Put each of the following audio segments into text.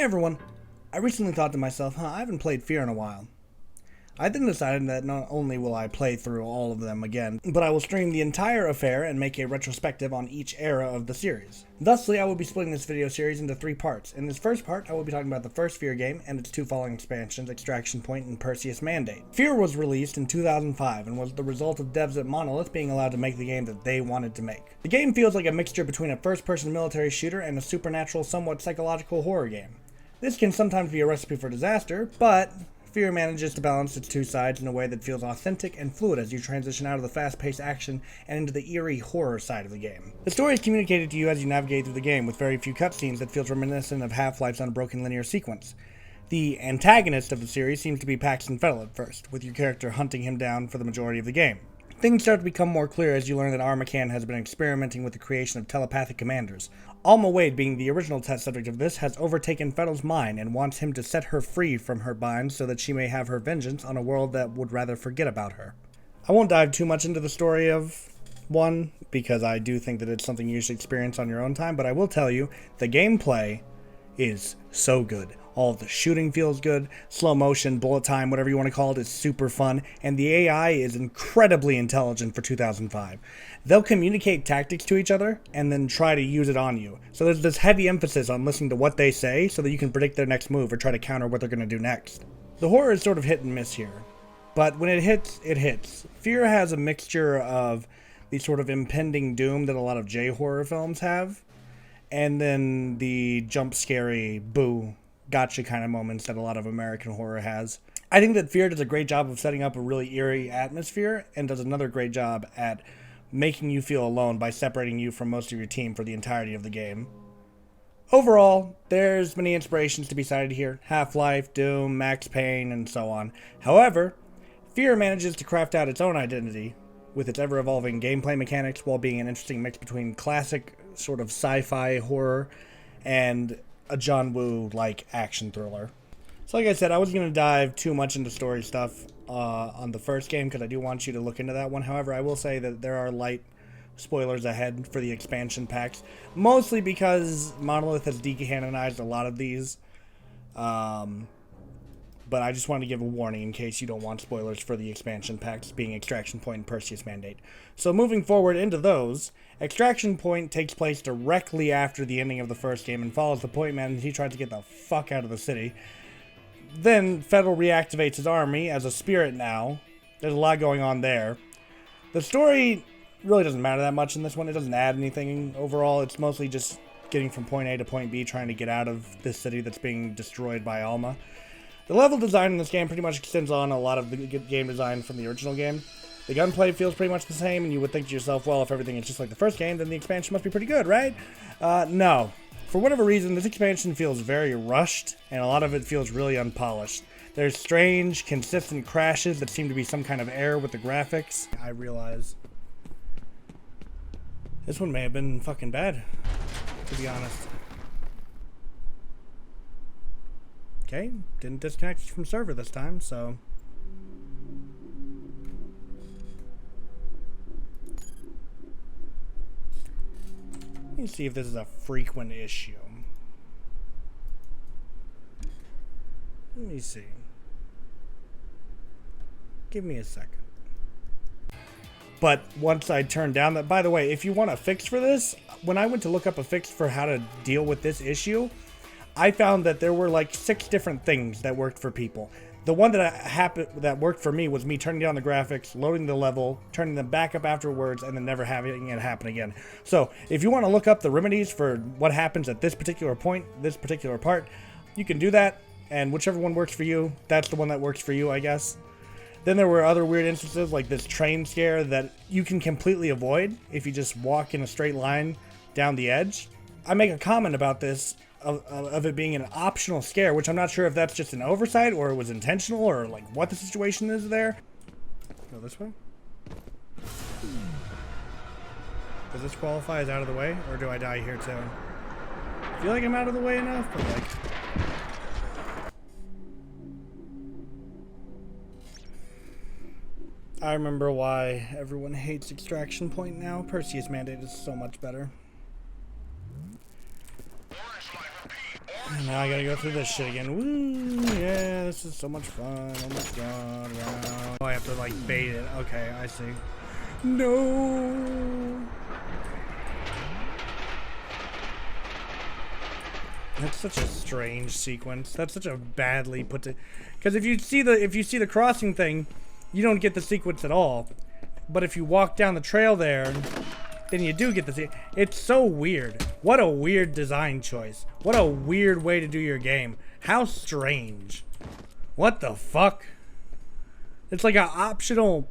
Hey everyone, I recently thought to myself, I haven't played F.E.A.R in a while. I then decided that not only will I play through all of them again, but I will stream the entire F.E.A.R and make a retrospective on each era of the series. Thusly, I will be splitting this video series into 3 parts. In this first part, I will be talking about the first F.E.A.R game and its 2 following expansions, Extraction Point and Perseus Mandate. F.E.A.R was released in 2005 and was the result of devs at Monolith being allowed to make the game that they wanted to make. The game feels like a mixture between a first-person military shooter and a supernatural, somewhat psychological horror game. This can sometimes be a recipe for disaster, but F.E.A.R manages to balance its 2 sides in a way that feels authentic and fluid as you transition out of the fast-paced action and into the eerie horror side of the game. The story is communicated to you as you navigate through the game, with very few cutscenes that feels reminiscent of Half-Life's unbroken linear sequence. The antagonist of the series seems to be Paxton Fettel at first, with your character hunting him down for the majority of the game. Things start to become more clear as you learn that Armacan has been experimenting with the creation of telepathic commanders. Alma Wade, being the original test subject of this, has overtaken Fettel's mind and wants him to set her free from her binds so that she may have her vengeance on a world that would rather forget about her. I won't dive too much into the story of 1, because I do think that it's something you should experience on your own time, but I will tell you, the gameplay is so good. All of the shooting feels good, slow motion, bullet time, whatever you want to call it, is super fun, and the AI is incredibly intelligent for 2005. They'll communicate tactics to each other and then try to use it on you. So there's this heavy emphasis on listening to what they say so that you can predict their next move or try to counter what they're going to do next. The horror is sort of hit and miss here, but when it hits, it hits. F.E.A.R has a mixture of the sort of impending doom that a lot of J-horror films have, and then the jump scary, boo, gotcha kind of moments that a lot of American horror has. I think that F.E.A.R does a great job of setting up a really eerie atmosphere and does another great job at making you feel alone by separating you from most of your team for the entirety of the game. Overall, there's many inspirations to be cited here: Half-Life, Doom, Max Payne, and so on. However, F.E.A.R manages to craft out its own identity with its ever-evolving gameplay mechanics while being an interesting mix between classic sort of sci-fi horror and a John Woo-like action thriller. So like I said, I wasn't going to dive too much into story stuff on the first game because I do want you to look into that one. However, I will say that there are light spoilers ahead for the expansion packs, mostly because Monolith has decanonized a lot of these. But I just wanted to give a warning in case you don't want spoilers for the expansion packs, being Extraction Point and Perseus Mandate. So moving forward into those, Extraction Point takes place directly after the ending of the first game and follows the Point Man as he tries to get the fuck out of the city. Then Fettel reactivates his army as a spirit now. There's a lot going on there. The story really doesn't matter that much in this one. It doesn't add anything overall. It's mostly just getting from point A to point B, trying to get out of this city that's being destroyed by Alma. The level design in this game pretty much extends on a lot of the game design from the original game. The gunplay feels pretty much the same, and you would think to yourself, well, if everything is just like the first game, then the expansion must be pretty good, right? No. For whatever reason, this expansion feels very rushed, and a lot of it feels really unpolished. There's strange, consistent crashes that seem to be some kind of error with the graphics. I realize this one may have been fucking bad, to be honest. Okay, didn't disconnect from server this time, so let me see if this is a frequent issue. Let me see. Give me a second. But once I turned down that, by the way, if you want a fix for this, when I went to look up a fix for how to deal with this issue, I found that there were like 6 different things that worked for people. The one that worked for me was me turning down the graphics, loading the level, turning them back up afterwards, and then never having it happen again. So if you want to look up the remedies for what happens at this particular point, this particular part, you can do that, and whichever one works for you, that's the one that works for you, I guess. Then there were other weird instances like this train scare that you can completely avoid if you just walk in a straight line down the edge. I make a comment about this of it being an optional scare, which I'm not sure if that's just an oversight or it was intentional or like what the situation is there. Go this way. Does this qualify as out of the way, or do I die here too? I feel like I'm out of the way enough, but like... I remember why everyone hates Extraction Point now. Perseus Mandate is so much better. And now I gotta go through this shit again. Woo! Yeah, this is so much fun. Oh my god, wow. Oh, I have to like bait it. Okay, I see. No! That's such a strange sequence. That's such a badly put to, because if you see the crossing thing, you don't get the sequence at all. But if you walk down the trail there, then you do get the sequence. It's so weird. What a weird design choice. What a weird way to do your game. How strange. What the fuck? It's like an optional.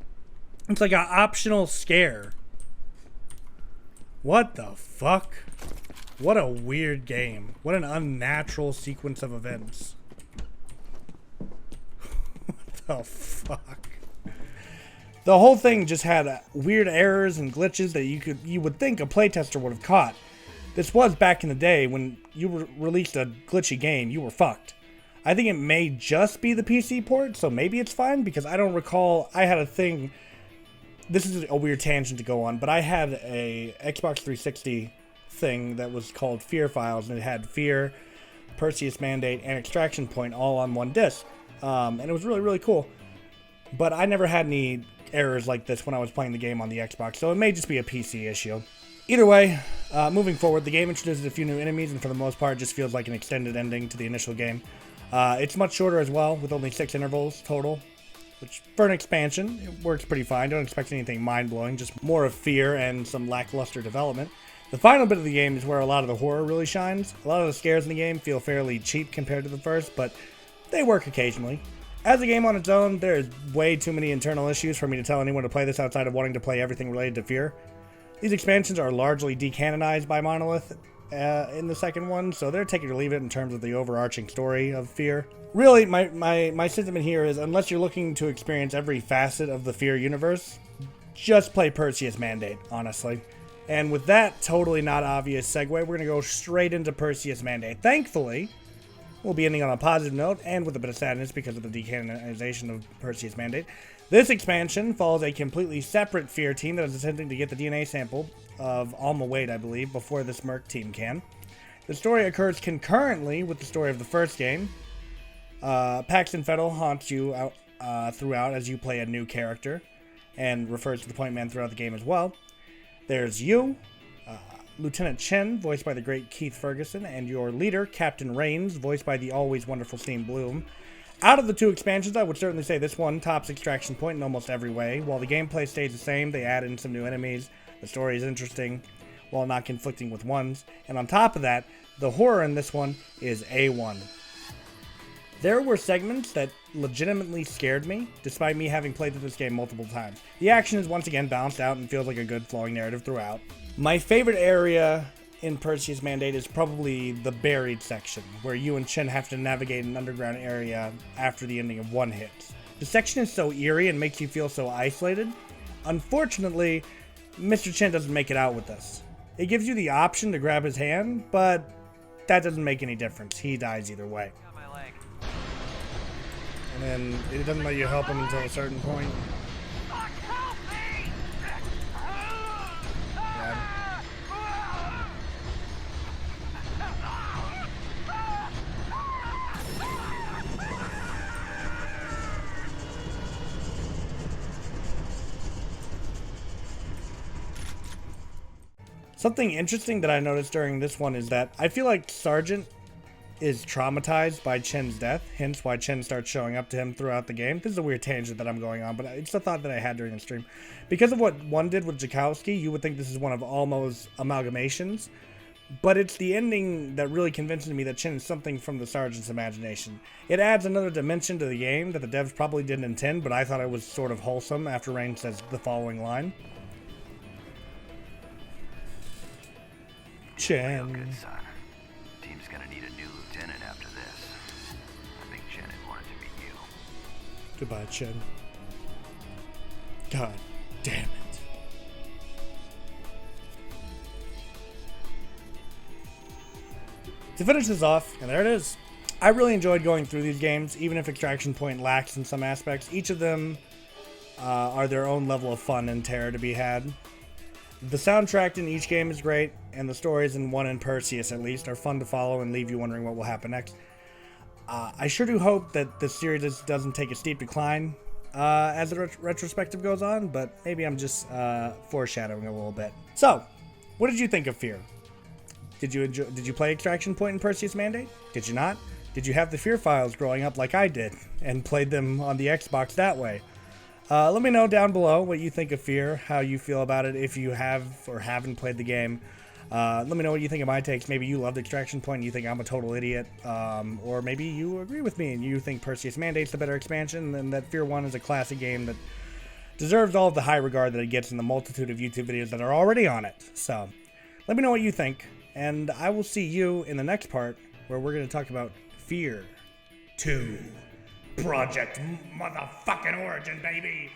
It's like an optional scare. What the fuck? What a weird game. What an unnatural sequence of events. What the fuck? The whole thing just had weird errors and glitches that you would think a playtester would have caught. This was back in the day when you released a glitchy game, you were fucked. I think it may just be the PC port, so maybe it's fine, because I don't recall. I had a thing. This is a weird tangent to go on, but I had a Xbox 360 thing that was called F.E.A.R files, and it had F.E.A.R, Perseus Mandate, and Extraction Point all on one disc. And it was really, really cool. But I never had any errors like this when I was playing the game on the Xbox, so it may just be a PC issue. Either way, moving forward, the game introduces a few new enemies, and for the most part, just feels like an extended ending to the initial game. It's much shorter as well, with only 6 intervals total, which, for an expansion, it works pretty fine. Don't expect anything mind-blowing, just more of F.E.A.R and some lackluster development. The final bit of the game is where a lot of the horror really shines. A lot of the scares in the game feel fairly cheap compared to the first, but they work occasionally. As a game on its own, there is way too many internal issues for me to tell anyone to play this outside of wanting to play everything related to F.E.A.R. These expansions are largely decanonized by Monolith in the second one, so they're take it or leave it in terms of the overarching story of F.E.A.R. Really, my sentiment here is, unless you're looking to experience every facet of the F.E.A.R universe, just play Perseus Mandate, honestly. And with that totally not obvious segue, we're going to go straight into Perseus Mandate. Thankfully, we'll be ending on a positive note, and with a bit of sadness because of the decanonization of Perseus Mandate. This expansion follows a completely separate F.E.A.R team that is attempting to get the DNA sample of Alma Wade, I believe, before this Merc team can. The story occurs concurrently with the story of the first game. Paxton Fettel haunts you throughout as you play a new character, and refers to the Point Man throughout the game as well. There's you, Lieutenant Chen, voiced by the great Keith Ferguson, and your leader, Captain Rains, voiced by the always wonderful Steve Bloom. Out of the two expansions, I would certainly say this one tops Extraction Point in almost every way. While the gameplay stays the same, they add in some new enemies. The story is interesting, while not conflicting with ones. And on top of that, the horror in this one is A1. There were segments that legitimately scared me, despite me having played through this game multiple times. The action is once again balanced out and feels like a good flowing narrative throughout. My favorite area in Perseus Mandate is probably the buried section, where you and Chen have to navigate an underground area after the ending of one hit. The section is so eerie and makes you feel so isolated. Unfortunately, Mr. Chen doesn't make it out with us. It gives you the option to grab his hand, but that doesn't make any difference. He dies either way. And then it doesn't let you help him until a certain point. Yeah. Something interesting that I noticed during this one is that I feel like Sergeant is traumatized by Chen's death, hence why Chen starts showing up to him throughout the game. This is a weird tangent that I'm going on, but it's a thought that I had during the stream. Because of what one did with Jakowski, you would think this is one of Almo's amalgamations, but it's the ending that really convinces me that Chen is something from the Sergeant's imagination. It adds another dimension to the game that the devs probably didn't intend, but I thought it was sort of wholesome after Rain says the following line. Chen. Good son. Team's gonna need a new lieutenant after this. I think Chen had wanted to meet you. Goodbye, Chen. God damn it. To finish this off, and there it is. I really enjoyed going through these games, even if Extraction Point lacks in some aspects. Each of them are their own level of fun and terror to be had. The soundtrack in each game is great. and the stories in 1 and Perseus, at least, are fun to follow and leave you wondering what will happen next. I sure do hope that the series doesn't take a steep decline as the retrospective goes on, but maybe I'm just foreshadowing a little bit. So, what did you think of F.E.A.R? Did you play Extraction Point and Perseus Mandate? Did you not? Did you have the F.E.A.R files growing up like I did and played them on the Xbox that way? Let me know down below what you think of F.E.A.R, how you feel about it if you have or haven't played the game. Let me know what you think of my takes. Maybe you loved Extraction Point and you think I'm a total idiot. Or maybe you agree with me and you think Perseus Mandate's the better expansion and that F.E.A.R 1 is a classic game that deserves all of the high regard that it gets in the multitude of YouTube videos that are already on it. So, let me know what you think, and I will see you in the next part where we're going to talk about F.E.A.R 2. Project Motherfucking Origin, baby!